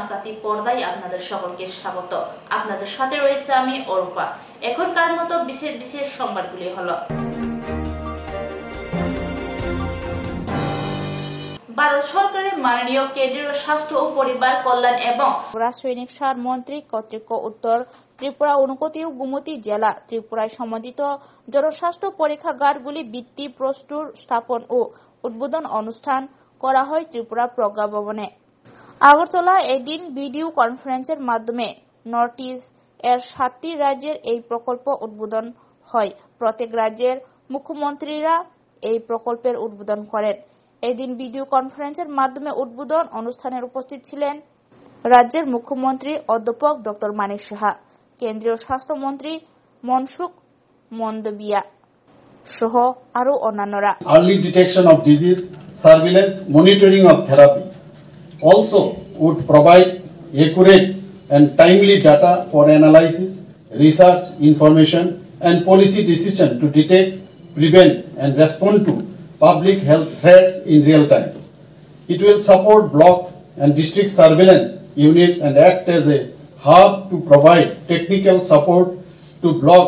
বাংলাদেশী পর্দায় আপনাদের সকলকে স্বাগত। আপনাদের সাথে রয়েছে আমি অরূপা। এখনকার মতো বিশেষ সংবাদগুলি হলো: ভারত সরকারের মাননীয় কেন্দ্রীয় স্বাস্থ্য ও পরিবার কল্যাণ এবং রাসায়নিক সার মন্ত্রী কর্তৃক উত্তর ত্রিপুরা, ঊনকোটি ও গোমতী জেলা ত্রিপুরায় সম্বন্ধিত জনস্বাস্থ্য পরীক্ষাগারগুলি ভিত্তি প্রস্তুর স্থাপন ও উদ্বোধন অনুষ্ঠান করা হয় ত্রিপুরা প্রজ্ঞা ভবনে। আগরতলা এদিন ভিডিও কনফারেন্সের মাধ্যমে নর্থ ইস্ট এর 7টি রাজ্যের এই প্রকল্প উদ্বোধন হয়। প্রত্যেক রাজ্যের মুখ্যমন্ত্রীরা এই প্রকল্পের উদ্বোধন করেন। এদিন ভিডিও কনফারেন্সের মাধ্যমে উদ্বোধন অনুষ্ঠানে উপস্থিত ছিলেন রাজ্যের মুখ্যমন্ত্রী অধ্যাপক ডক্টর মানিক সাহা, কেন্দ্রীয় স্বাস্থ্যমন্ত্রী মনসুখ মন্দবিয়া সহ আরো অন্যান্যরা। Early detection of disease, surveillance, monitoring of therapy also would provide accurate and timely data for analysis, research, information and policy decision to detect, prevent and respond to public health threats in real time. It will support block and district surveillance units and act as a hub to provide technical support to block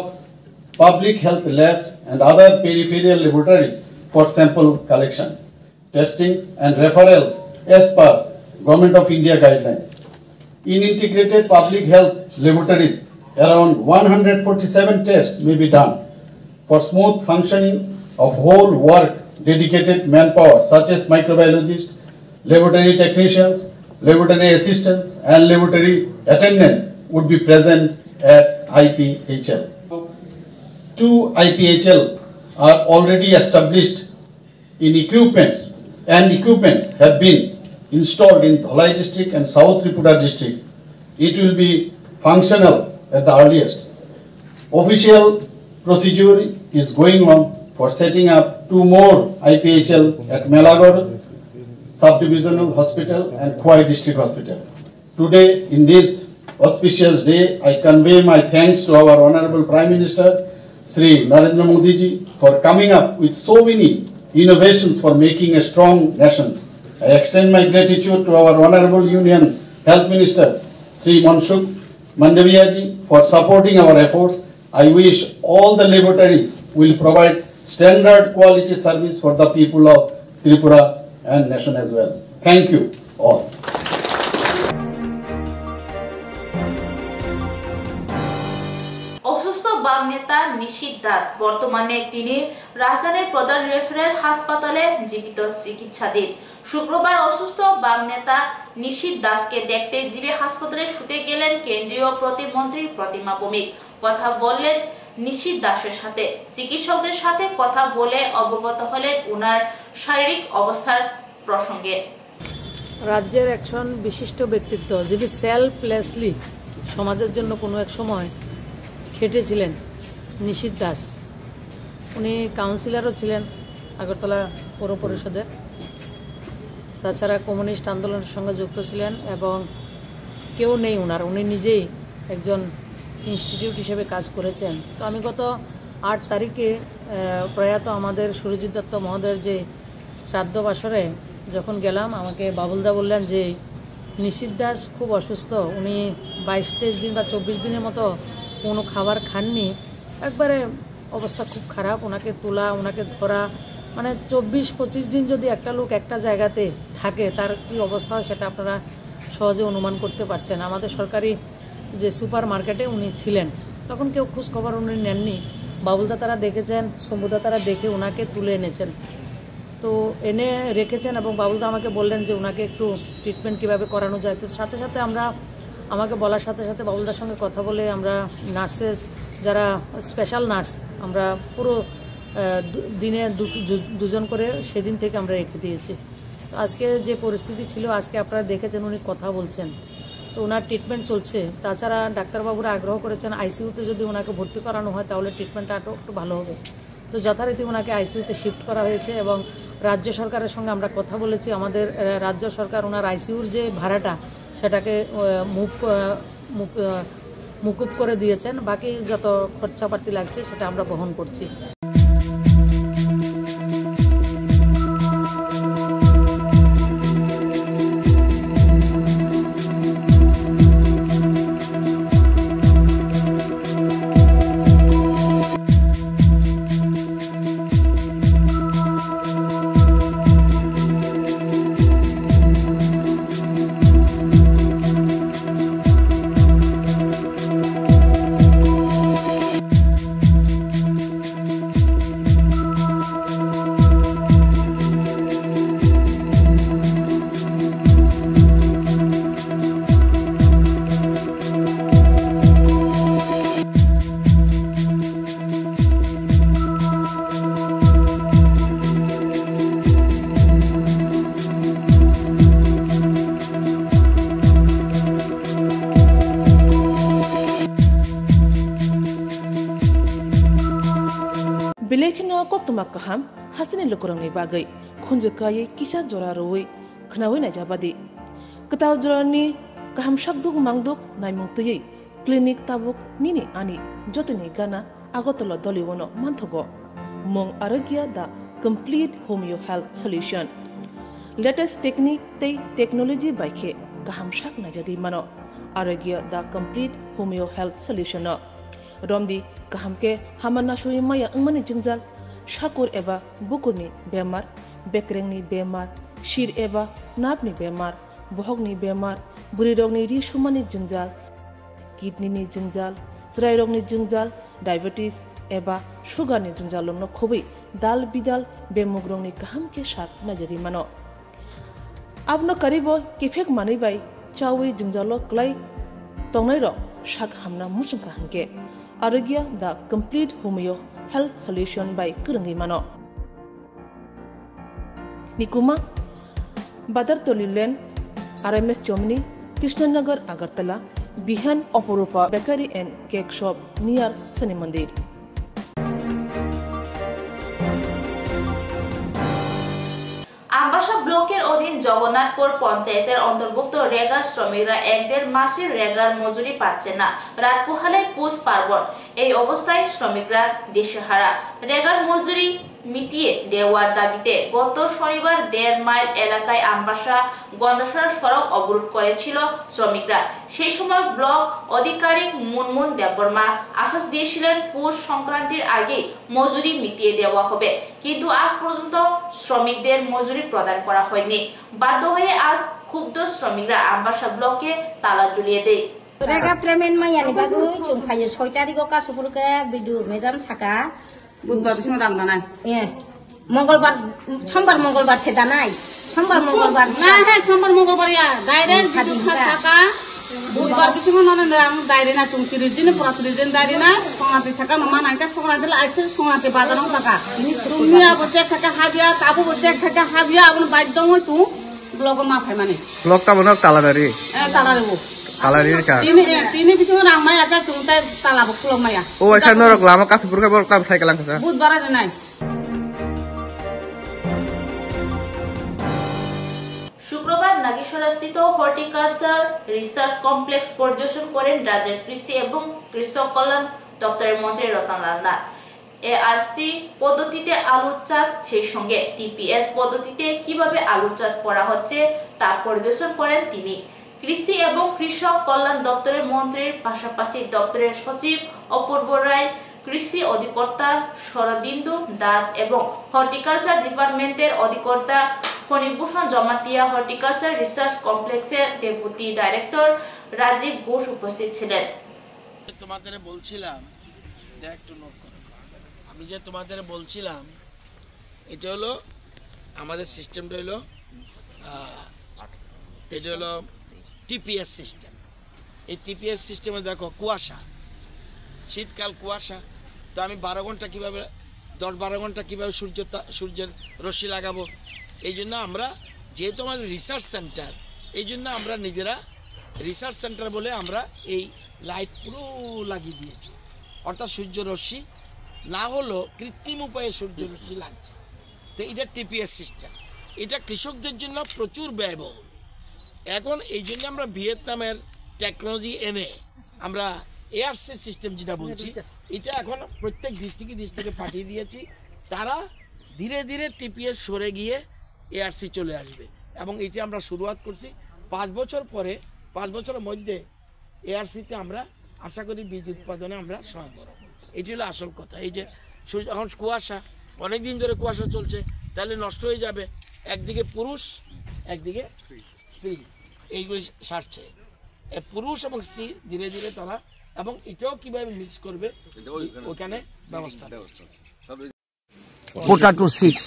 public health labs and other peripheral laboratories for sample collection, testings and referrals as per Government of India guidelines. In integrated public health laboratories, around 147 tests may be done for smooth functioning of whole work. Dedicated manpower such as microbiologists, laboratory technicians, laboratory assistants and laboratory attendants would be present at IPHL. 2 IPHL are already established in equipments have been installed in Dholai district and South Tripura district. It will be functional at the earliest. Official procedure is going on for setting up 2 more IPHL at Melagor Subdivisional Hospital and Khwai District Hospital. Today, in this auspicious day, I convey my thanks to our Honorable Prime Minister, Sri Narendra Modi ji, for coming up with so many innovations for making a strong nation. I extend my gratitude to our Honorable Union Health Minister, Sri Monsukh Mandavia ji, for supporting our efforts. I wish all the laboratories will provide standard quality service for the people of Tripura and nation as well. Thank you all. অসুস্থ বাম নেতা নিশীথ দাস বর্তমানে তিনি রাজধানীর প্রধান referral হাসপাতালে জীবিত চিকিৎসাধীন। শুক্রবার অসুস্থ বাম নেতা নিশীথ দাসকে দেখতে জিবি হাসপাতালে ছুটে গেলেন কেন্দ্রীয় প্রতিমন্ত্রী প্রতিমা ভৌমিক। কথা বললেন নিশীথ দাসের সাথে, চিকিৎসকদের সাথে কথা বলে অবগত হলেন ওনার শারীরিক অবস্থার প্রসঙ্গে। রাজ্যের একজন বিশিষ্ট ব্যক্তিত্ব যিনি সেলফলেসলি সমাজের জন্য কোনো এক সময় খেটেছিলেন, নিশীথ দাস। উনি কাউন্সিলরও ছিলেন আগরতলা পৌর পরিষদের, তাছাড়া কমিউনিস্ট আন্দোলনের সঙ্গে যুক্ত ছিলেন এবং কেউ নেই ওনার, উনি নিজেই একজন ইনস্টিটিউট হিসেবে কাজ করেছেন। তো আমি গত 8 তারিখে প্রয়াত আমাদের সুরজিৎ দত্ত মহোদয়ের যে শ্রাদ্ধ বাসরে যখন গেলাম, আমাকে বাবুলদা বললেন যে নিশীথ দাস খুব অসুস্থ, উনি 22-23 দিন বা 24 দিনের মতো কোনো খাবার খাননি, একবারে অবস্থা খুব খারাপ, ওনাকে তোলা, ওনাকে ধরা, মানে 24-25 দিন যদি একটা লোক একটা জায়গাতে থাকে তার কী অবস্থা হয় সেটা আপনারা সহজে অনুমান করতে পারছেন। আমাদের সরকারি যে সুপার মার্কেটে উনি ছিলেন, তখন কেউ খোঁজ খবর উনি নেননি। বাবুলদা তারা দেখেছেন, শম্ভুদা তারা দেখে ওনাকে তুলে এনেছেন, তো এনে রেখেছেন এবং বাবুলদা আমাকে বললেন যে ওনাকে একটু ট্রিটমেন্ট কীভাবে করানো যায়। তো সাথে সাথে আমাকে বলার সাথে সাথে বাবুলদার সঙ্গে কথা বলে আমরা নার্সেস, যারা স্পেশাল নার্স, আমরা পুরো দিনে 2 জন করে সেদিন থেকে আমরা রেখে দিয়েছি। আজকে যে পরিস্থিতি ছিল, আজকে আপনারা দেখেছেন উনি কথা বলছেন, তো ওনার ট্রিটমেন্ট চলছে। তাছাড়া ডাক্তারবাবুরা আগ্রহ করেছেন আইসিইউতে যদি ওনাকে ভর্তি করানো হয় তাহলে ট্রিটমেন্টটা একটু ভালো হবে। তো যথারীতি ওনাকে আইসিইউতে শিফট করা হয়েছে এবং রাজ্য সরকারের সঙ্গে আমরা কথা বলেছি। আমাদের রাজ্য সরকার ওনার আইসিইউর যে ভাড়াটা সেটাকে মুকুব করে দিয়েছেন, বাকি যত খরচাপাতি লাগছে সেটা আমরা বহন করছি। Lekina koktuma kaham hasini lokorangni bagai khunjukai kisa jora roi khnawi na jabadi ketaw jorani kaham shakduk mangduk naimung tuyei clinic tabuk nini ani jotini gana agotolo doliwono manthogo mong aragya da complete homeo health solution latest technique tei technology baikhe kaham shak na jadi mano aragya da complete homeo health solution romdi kahamke hamana shui maya angmani jingjal shakur eba bukurni bemar bekrengni bemar shir eba napni bemar bohogni bemar burirogni ri shumani jingjal kidney ni jingjal srairogni jingjal diabetes eba sugar ni jingjal lomno khobai dal bidal bemugrongni kahamke shak najari mano abno karibo kifek mani bai chawi jingjalo klai tongnai ro shak hamna musungka hangke Aragya the complete homeo health solution by Kurangi Mano. Nikuma Badar Tolilen RMS Germany, Krishnanagar Agartala, behind Oporupa Bakery and Cake Shop near Sani Mandir. Ambassa ব্লকের অধীন জগন্নাথপুর পঞ্চায়েতের অন্তর্ভুক্ত রেগার শ্রমিকরা 1.5 মাসের রেগার মজুরি পাচ্ছে না। রাত পোহালে পুষ পার্বণ, এই অবস্থায় শ্রমিকরা দিশেহারা। রেগার মজুরি মিটিয়ে দেওয়ার দাবিতে গত শনিবার 1.5 মাইল এলাকায় আমবাসা গন্ডাসরা সড়ক অবরোধ করেছিল শ্রমিকরা। সেই সময় ব্লক আধিকারিক মুনমুন দেববর্মা আশ্বাস দিয়েছিলেন পুষ সংক্রান্তির আগে মজুরি মিটিয়ে দেওয়া হবে, কিন্তু আজ পর্যন্ত শ্রমিকদের মজুরি প্রদান করা হয়নি। বাধ্য হয়ে আজ ক্ষুব্ধ শ্রমিকরা আমবাসা ব্লকে তালা ঝুলিয়ে দেয়। Rega payment mayani bagu chungkhayo 6 tarikh ka supurke bidu madam saka বুধবার বিষ্ণু রাম দানাই মঙ্গলবার সোমবার মঙ্গলবার সে দানাই সোমবার মঙ্গলবার না হ্যাঁ সোমবার মঙ্গলবার ইয়া ডাইরেক্ট বিদু সকা বুধবার বিষ্ণু নন রাম ডাইরে না তুমি 30 দিন পুরা 30 দিন ডাইরে না সংক্রান্তি সকা মামা নাইকা সংক্রান্তি আইছে সংক্রান্তি বাজানো টাকা তুমি বজে টাকা হাবিয়া কাবু বজে টাকা হাবিয়া আপন বাইক দং হই তু ব্লক মা ফাই মানে ব্লক তা বনা তালাদারি তালারে Kalarir ka. Tini bisa orang maya ada tuntai talab pulau maya. Oh, saya norok lama kasih burka baru tam saya kelang kasa. Bud barat nai. শুক্রবার নাগেশ্বরস্থিত হর্টিকালচার রিসার্চ কমপ্লেক্স পরিদর্শন করেন রাজ্যের কৃষি এবং কৃষক কল্যাণ দপ্তরের মন্ত্রী রতনলাল নাথ। এআরসি পদ্ধতিতে আলুর চাষ, সেই সঙ্গে টিপিএস পদ্ধতিতে কিভাবে আলুর চাষ করা হচ্ছে তা পরিদর্শন করেন তিনি। কৃষি এবং কৃষক কল্যাণ দপ্তরের মন্ত্রীর পাশাপাশি দপ্তরের সচিব অপূর্ব রায়, কৃষি অধিকর্তা শরদিন্দু দাস এবং হর্টিকালচার ডিপার্টমেন্টের অধিকর্তা ফণিভূষণ জমাতিয়া, হর্টিকালচার রিসার্চ কমপ্লেক্সের ডেপুটি ডাইরেক্টর রাজীব ঘোষ উপস্থিত ছিলেন। তোমাদের বলছিলাম একটু নোট করো, আমি যে তোমাদের বলছিলাম এটা হলো আমাদের সিস্টেমটা হলো এটা হলো টিপিএস সিস্টেম। এই টিপিএস সিস্টেমে দেখো কুয়াশা, শীতকাল কুয়াশা, তো আমি 12 ঘন্টা কীভাবে 10-12 ঘন্টা কীভাবে সূর্যের রশ্মি লাগাবো। এই জন্য আমরা যেহেতু আমাদের রিসার্চ সেন্টার, এই জন্য আমরা নিজেরা রিসার্চ সেন্টার বলে আমরা এই লাইট পুরো লাগিয়ে দিয়েছি, অর্থাৎ সূর্য রশ্মি না হলেও কৃত্রিম উপায়ে সূর্য রশ্মি লাগছে। তো এটা টিপিএস সিস্টেম, এটা কৃষকদের জন্য প্রচুর ব্যয়বহুল। এখন এই জন্য আমরা ভিয়েতনামের টেকনোলজি এনে আমরা এআরসি সিস্টেম যেটা বলছি, এটা এখন প্রত্যেক ডিস্ট্রিক্টে পাঠিয়ে দিয়েছি। তারা ধীরে ধীরে টিপিএস সরে গিয়ে এআরসি চলে আসবে এবং এটি আমরা শুরুয়াত করছি। 5 বছর পরে, 5 বছরের মধ্যে এআরসিতে আমরা আশা করি বীজ উৎপাদনে আমরা সহায় করব। এটি হলো আসল কথা। এই যে এখন কুয়াশা, অনেক দিন ধরে কুয়াশা চলছে, তাহলে নষ্ট হয়ে যাবে। একদিকে পুরুষ, একদিকে স্ত্রী, এইগুলি সারছে। পুরুষ এবং স্ত্রী ধীরে ধীরে তারা, এবং এটাও কিভাবে মিক্স করবে ওখানে ব্যবস্থা দেওয়া হচ্ছে। পোটাটো সিডস,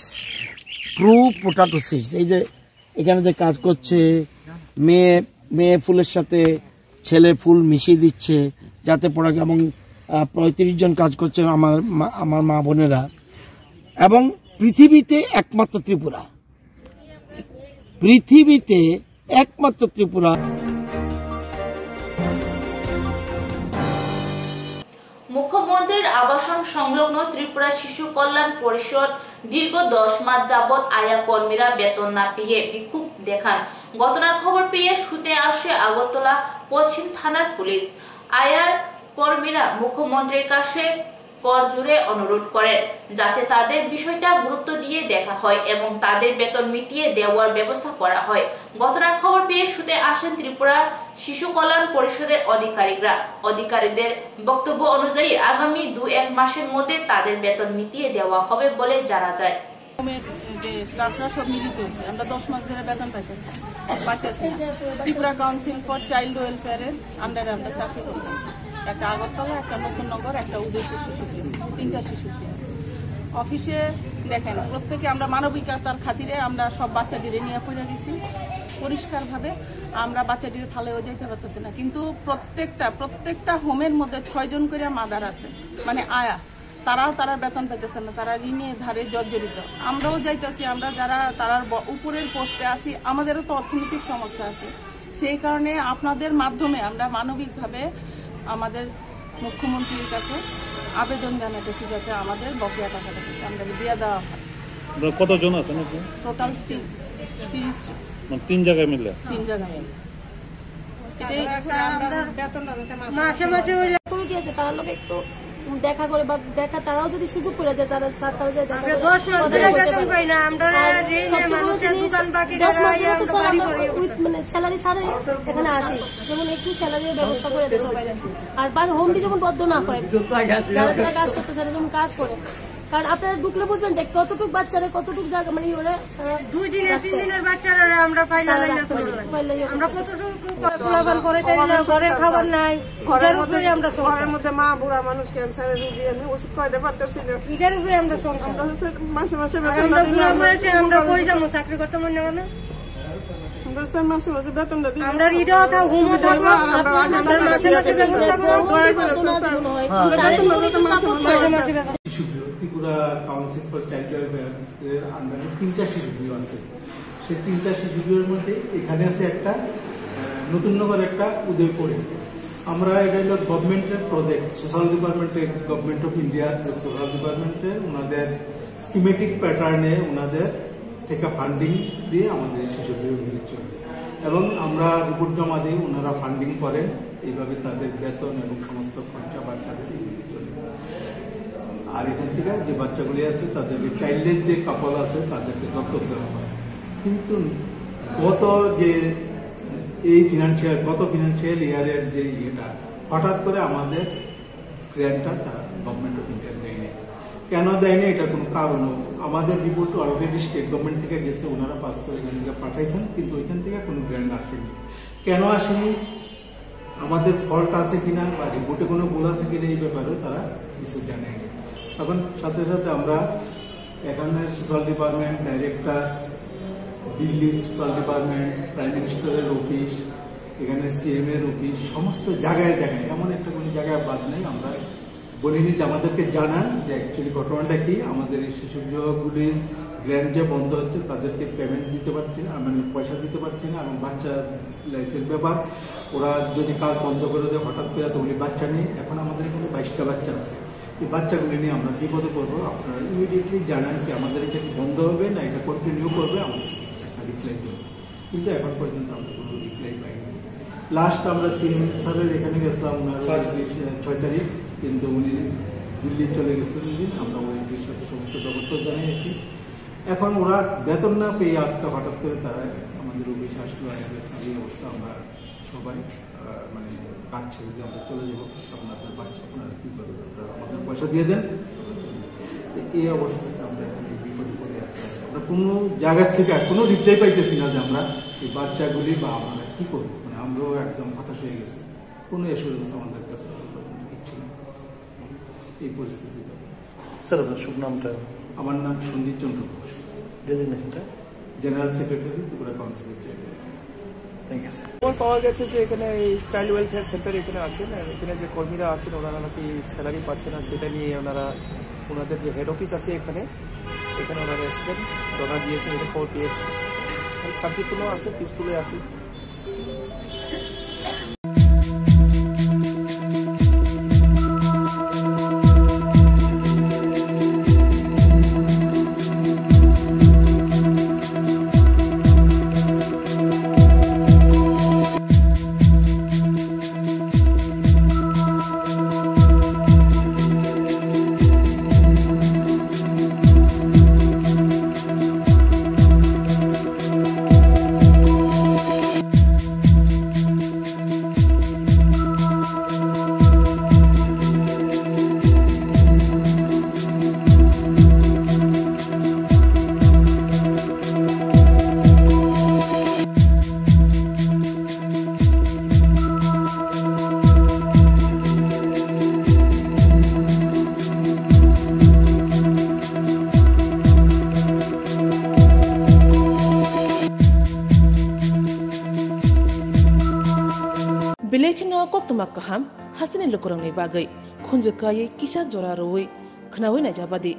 ট্রু পোটাটো সিডস, এই যে এখানে যে কাজ করছে, মেয়ে ফুলের সাথে ছেলে ফুল মিশিয়ে দিচ্ছে যাতে পড়া, এবং 35 জন কাজ করছে আমার মা বোনেরা, এবং পৃথিবীতে একমাত্র ত্রিপুরা, পৃথিবীতে একমাত্র ত্রিপুরা। মুখ্যমন্ত্রী মুখ্যমন্ত্রীর আবাসন সংলগ্ন ত্রিপুরা শিশু কল্যাণ পরিষদ দীর্ঘ 10 মাস যাবৎ আয়া কর্মীরা বেতন না পেয়ে বিক্ষোভ দেখান। ঘটনার খবর পেয়ে ছুটে আসে আগরতলা পশ্চিম থানার পুলিশ। আয়ার কর্মীরা মুখ্যমন্ত্রীর কাছে করজোড়ে অনুরোধ করেন যাতে তাদের বিষয়টা গুরুত্ব দিয়ে দেখা হয় এবং তাদের বেতন মিটিয়ে দেওয়ার ব্যবস্থা করা হয়। ঘটনার খবর পেয়ে ছুটে আসেন ত্রিপুরা শিশু কল্যাণ পরিষদের অধিকারীদের বক্তব্য অনুযায়ী আগামী 2-1 মাসের মধ্যে তাদের বেতন মিটিয়ে দেওয়া হবে বলে জানা যায়। স্টাফরা সব মিলিত হয়েছে, আমরা 10 মাস ধরে বেতন পাইতেছি ত্রিপুরা কাউন্সিল ফর চাইল্ড ওয়েলফেয়ারের আন্ডারে আমরা চাকরি করতেছি। একটা আগরতলা, একটা নতুন নগর, একটা উদয়পুর শিশু কেন্দ্র, 3টা শিশু কেন্দ্র। অফিসে দেখেন প্রত্যেকে আমরা মানবিকতার খাতিরে আমরা সব বাচ্চাদের নিয়ে পড়ে দিছি পরিষ্কারভাবে। আমরা বাচ্চাদের ফালেও যেতে পারতেছি না, কিন্তু প্রত্যেকটা হোমের মধ্যে 6 জন করে মাদার আছে, মানে আয়া, তারা বেতন পেতেছে না, তারা ঋণে ধারে জর্জরিত। আমরাও যাইতেছি, আমরা যারা তারার উপরের পোস্টে আছি, আমাদেরও তো অর্থনৈতিক সমস্যা আছে। সেই কারণে আপনাদের মাধ্যমে আমরা মানবিকভাবে আমাদের মুখ্যমন্ত্রীর কাছে আবেদন জানাতেছি যাতে আমাদের বকেয়া টাকাটা আমরা দিয়ে দেওয়া হয়। কতজন আছেন? টোটাল 30 মানে 3 জায়গায় মিলে। মাসে মাসে ওই কমিটি আছে, তারা লোক একটু দেখা করে বা তারাও যদি সুযোগ করে যায় তারা 10 মাস ধরে বেতন পাই না। আমরা মানে স্যালারি ছাড়াই এখানে আসি, যেমন একটু স্যালারির ব্যবস্থা করে দেয় সবাই। আর হোমটি যেমন বদ্ধ না করে, যারা যারা কাজ করতে চায় যেমন কাজ করে। কারণ আপনারা ঢুকলে বুঝবেন যে কতটুকু বাচ্চারা কতটুকু জায়গা, মানে 2 দিনের 3 দিনের বাচ্চারা আমরা পাইলা আমরা কতটুকু পোলাপান করে তাই না, ঘরের খাবার নাই, ঘরের উপরে আমরা ঘরের মধ্যে মা বুড়া মানুষ ক্যান্সারের রোগী, আমি ওষুধ খাইতে পারতেছি না, এটার উপরে আমরা মাসে মাসে আমরা কই যাবো চাকরি করতে মনে হয় না। আমরা রিডও থাক হুমও থাকবো, আমরা মাসে মাসে ব্যবস্থা করবো। ত্রিপুরা কাউন্সিল ফর চাইল্ড ওয়েলফেয়ারের আন্ডারে 3টা শিশু গৃহ আছে। সেই 3টা শিশু গৃহের মধ্যে এখানে আছে একটা নতুন নগর, একটা উদয়পুরে। আমরা এটা হলো গভর্নমেন্টের প্রজেক্ট, সোশ্যাল ডিপার্টমেন্টের, গভর্নমেন্ট অফ ইন্ডিয়ার সোশ্যাল ডিপার্টমেন্টের ওনাদের স্কিমেটিক প্যাটার্নে ওনাদের থেকে ফান্ডিং দিয়ে আমাদের শিশু গৃহগুলি চলে এবং আমরা রিপোর্ট জমা দিই, ওনারা ফান্ডিং করেন। এইভাবে তাদের বেতন এবং সমস্ত খরচা বাচ্চাদের এগুলি চলে। আর এখান থেকে যে বাচ্চাগুলি আছে তাদেরকে চাইল্ডের যে কাপল আছে তাদেরকে দত্তক দেওয়া হয়। কিন্তু গত ফিনান্সিয়াল ইয়ারের যে ইয়েটা হঠাৎ করে আমাদের গ্র্যান্টটা তারা গভর্নমেন্ট অফ ইন্ডিয়া দেয়নি। কেন দেয়নি এটা কোনো কারণও, আমাদের রিপোর্ট অলরেডি স্টেট গভর্নমেন্ট থেকে গেছে, ওনারা পাস করে এখান থেকে পাঠাইছেন, কিন্তু ওইখান থেকে কোনো গ্র্যান্ট আসেনি। কেন আসেনি, আমাদের ফল্ট আছে কিনা বা রিপোর্টে কোনো ভুল আছে কিনা এই ব্যাপারেও তারা কিছু জানায়নি। তখন সাথে সাথে আমরা এখানে সোশ্যাল ডিপার্টমেন্ট, ডাইরেক্টর, দিল্লির সোশ্যাল ডিপার্টমেন্ট, প্রাইম মিনিস্টারের অফিস, এখানে সিএম এর অফিস, সমস্ত জায়গায় এমন একটা কোনো জায়গায় বাদ নেই আমরা বলিনি যে আমাদেরকে জানান যে অ্যাকচুয়ালি ঘটনাটা কি। আমাদের এই শিশু গৃহগুলির গ্র্যান্ট যে বন্ধ হচ্ছে তাদেরকে পেমেন্ট দিতে পারছি না, মানে পয়সা দিতে পারছি না, এবং বাচ্চা লাইফের ব্যাপার, ওরা যদি কাজ বন্ধ করে দেয় হঠাৎ করে এতগুলি বাচ্চা নেই। এখন আমাদের এখানে 22টা বাচ্চা আছে। এই বাচ্চাগুলি নিয়ে আমরা বিপদে পড়বো। আপনারা ইমিডিয়েটলি জানান কি আমাদের এটা কি বন্ধ হবে না এটা কন্টিনিউ করবে, আমাদের একটা রিপ্লাই দেবো। কিন্তু এখন পর্যন্ত আমরা কোনো রিপ্লাই পাইনি। লাস্ট আমরা সিএম স্যারের এখানে গেছিলাম 6 তারিখ, কিন্তু উনি দিল্লি চলে গেছিলেন। আমরা ওই সাথে সমস্ত ব্যবস্থা জানিয়েছি। এখন ওরা বেতন না পেয়ে আজকে হঠাৎ করে তারা আমাদের অফিসে আসলো। এই অবস্থা আমরা সবাই মানে কাজ ছেড়ে দিয়ে আমরা চলে যাবো, আপনাদের বাচ্চা আপনারা কী করবেন, আমাদের পয়সা দিয়ে দেন। এই অবস্থাতে আমরা এখানে বিপদে পড়ে আছি। আমরা কোনো জায়গার থেকে কোনো রিপ্লাই পাইতেছি না যে আমরা এই বাচ্চাগুলি বা আমরা কী করবো। মানে আমরাও একদম হতাশ হয়ে গেছি, কোনো এসুরেন্স আমাদের কাছে কিচ্ছু নেই এই পরিস্থিতিতে। স্যার আপনার শুভ নামটা? আমার নাম সঞ্জিত চন্দ্র ঘোষ, ডেজিগনেশনটা জেনারেল সেক্রেটারি ত্রিপুরা কাউন্সিলের চেয়ারম্যান। Thank you sir. খবর পাওয়া গেছে যে এখানে এই চাইল্ড ওয়েলফেয়ার সেন্টার এখানে আছেন, এখানে যে কর্মীরা আছেন ওনারা নাকি স্যালারি পাচ্ছে না, সেটা নিয়ে ওনাদের যে হেড অফিস আছে এখানে ওনারা এসেছেন, জমা দিয়েছেন, এটা খবর পেয়েছে। শান্তিপূর্ণ আছে, পিসফুলে আছে। Hama kaham hasini lokorongni bagai khunjukaye kisa jora roi khnawai naijabadi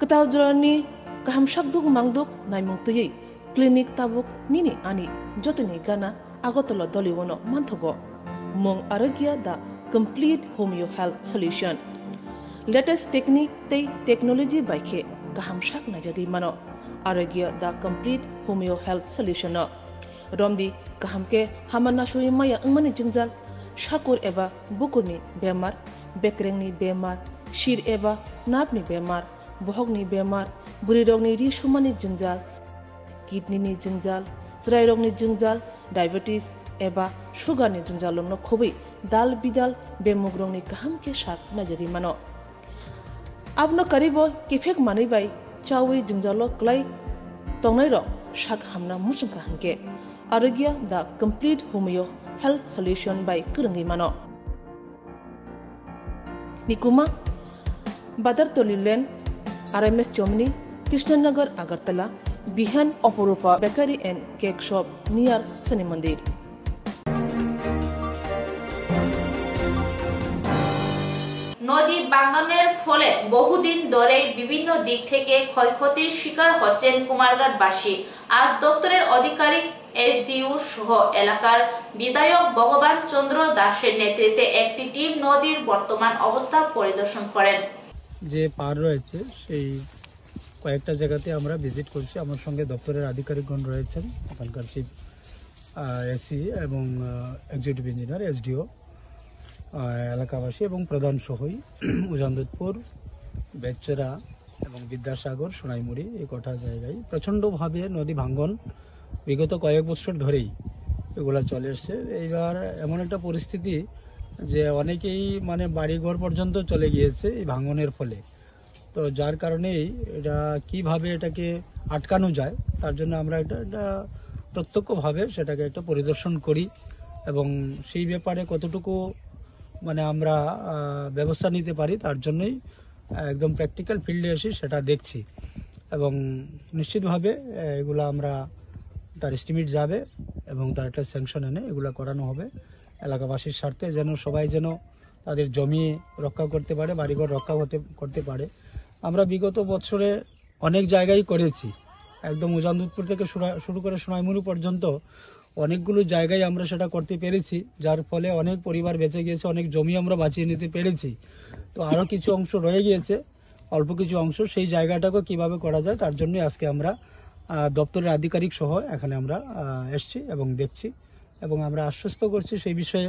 ketaw jorani kaham sakduk mangduk naimungtui clinic tabuk nini ani jotini gana agotolo doliwono manthogo mong arogya da complete homeo health solution latest technique tei technology baikhe kaham sak najadi mano arogya da complete homeo health solution romdi kahamke hamana shui maya angmani jingjal shakur eba bukurni bemar bekrengni bemar shir eba napni bemar bohogni bemar buri rogni ri shumani jingjal kidney ni jingjal srai rogni jingjal diabetes eba sugar ni jingjal no khobai dal bidal bemugrongni kahamke sak najari mano abno karibo kifek mani bai chawi jingjalo klai tongnai ro sak hamna musungka hanke arogya the complete homeo health solution by Kurangi Mano. Nikuma Badar Tolilen RMS Germany Krishnanagar Agartala Bihan Oporupa Bakery and Cake Shop near Sani Mandir. নদী ভাঙনের ফলে বহুদিন ধরে বিভিন্ন দিক থেকে ক্ষয়ক্ষতির শিকার হচ্ছেন কুমারঘাটবাসী। আজ দপ্তরের আধিকারিক এসডিও সহ এলাকার বিধায়ক ভগবান চন্দ্র দাসের নেতৃত্বে একটি টিম নদীর বর্তমান অবস্থা পরিদর্শন করেন। যে পার রয়েছে সেই কয়েকটা জায়গাতে আমরা ভিজিট করছি। আমার সঙ্গে দপ্তরের আধিকারিকগণ রয়েছেন, এখানকার চিফ এসি এবং এক্সিকিউটিভ ইঞ্জিনিয়ার এসডিও, এলাকাবাসী এবং প্রধান সহই উজানদুতপুর, বেচরা এবং বিদ্যাসাগর, সোনাইমুড়ি এই কটা জায়গায় প্রচণ্ডভাবে নদী ভাঙ্গন বিগত কয়েক বছর ধরেই এগুলা চলে এসছে। এইবার এমন একটা পরিস্থিতি যে অনেকেই মানে বাড়িঘর পর্যন্ত চলে গিয়েছে এই ভাঙ্গনের ফলে। তো যার কারণেই এটা কিভাবে এটাকে আটকানো যায় তার জন্য আমরা এটা প্রত্যক্ষভাবে সেটাকে একটা পরিদর্শন করি এবং সেই ব্যাপারে কতটুকু মানে আমরা ব্যবস্থা নিতে পারি তার জন্যই একদম প্র্যাকটিক্যাল ফিল্ডে এসে সেটা দেখছি এবং নিশ্চিতভাবে এগুলো আমরা তার এস্টিমেট যাবে এবং তার একটা স্যাংশন এনে এগুলো করানো হবে এলাকাবাসীর স্বার্থে, যেন সবাই যেন তাদের জমি রক্ষা করতে পারে, বাড়িঘর রক্ষা করতে পারে। আমরা বিগত বছরে অনেক জায়গায় করেছি, একদম উজানদুতপুর থেকে শুরু করে সোনাইমুড়ি পর্যন্ত অনেকগুলো জায়গায় আমরা সেটা করতে পেরেছি, যার ফলে অনেক পরিবার বেঁচে গিয়েছে, অনেক জমি আমরা বাঁচিয়ে নিতে পেরেছি। তো আরও কিছু অংশ রয়ে গিয়েছে, অল্প কিছু অংশ, সেই জায়গাটাকে কিভাবে করা যায় তার জন্য আজকে আমরা দপ্তরের আধিকারিক সহ এখানে আমরা এসছি এবং দেখছি এবং আমরা আশ্বস্ত করছি সেই বিষয়ে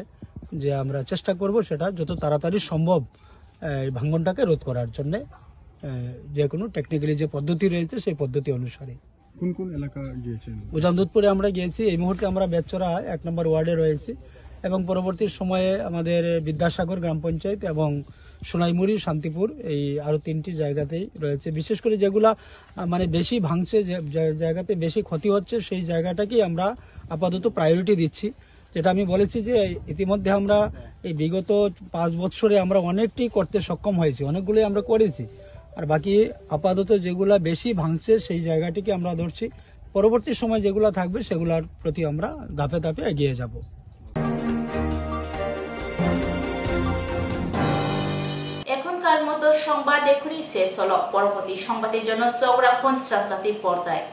যে আমরা চেষ্টা করব সেটা যত তাড়াতাড়ি সম্ভব ভাঙ্গনটাকে রোধ করার জন্য, যে কোনো টেকনিক্যালি যে পদ্ধতি রয়েছে সেই পদ্ধতি অনুসারে। কোন কোন এলাকা গিয়েছেন? উজানদুতপুরে আমরা গিয়েছি, এই মুহূর্তে আমরা বেচরা 1 নম্বর ওয়ার্ডে রয়েছি এবং পরবর্তী সময়ে আমাদের বিদ্যাসাগর গ্রাম পঞ্চায়েত এবং সোনাইমুড়ি, শান্তিপুর এই আরো 3টি জায়গাতেই রয়েছে। বিশেষ করে যেগুলা মানে বেশি ভাঙছে, যে জায়গাতে বেশি ক্ষতি হচ্ছে সেই জায়গাটাকেই আমরা আপাতত প্রায়োরিটি দিচ্ছি। যেটা আমি বলেছি যে ইতিমধ্যে আমরা এই বিগত 5 বছরে আমরা অনেকটি করতে সক্ষম হয়েছি, অনেকগুলোই আমরা করেছি, আর বাকি আপাতত যেগুলা বেশি ভাঙছে সেই জায়গাটিকে আমরা ধরছি। পরবর্তী সময় যেগুলা থাকবে সেগুলোর প্রতি আমরা ধাপে ধাপে এগিয়ে যাব। এখনকার মতো সংবাদ এখনই শেষ হলো। পরবর্তী সংবাদের জন্য চোখ রাখুন শ্রাবজাতি পর্দায়।